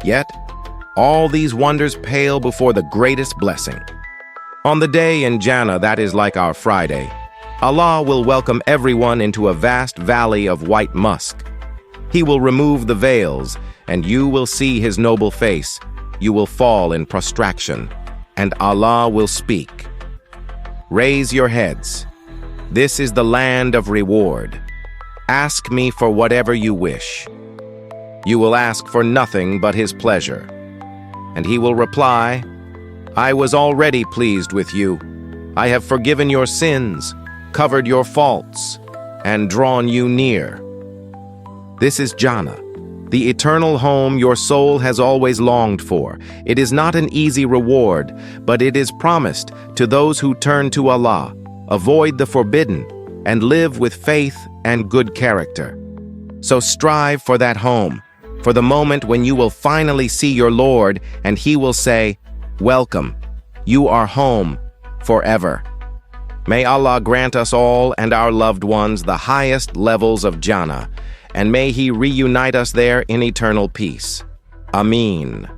Yet, all these wonders pale before the greatest blessing. On the day in Jannah that is like our Friday, Allah will welcome everyone into a vast valley of white musk. He will remove the veils, and you will see His noble face. You will fall in prostration, and Allah will speak. Raise your heads. This is the land of reward. Ask me for whatever you wish. You will ask for nothing but His pleasure. And He will reply, I was already pleased with you. I have forgiven your sins, covered your faults, and drawn you near. This is Jannah, the eternal home your soul has always longed for. It is not an easy reward, but it is promised to those who turn to Allah, avoid the forbidden, and live with faith and good character. So strive for that home, for the moment when you will finally see your Lord and He will say, Welcome, you are home forever. May Allah grant us all and our loved ones the highest levels of Jannah, and may He reunite us there in eternal peace. Ameen.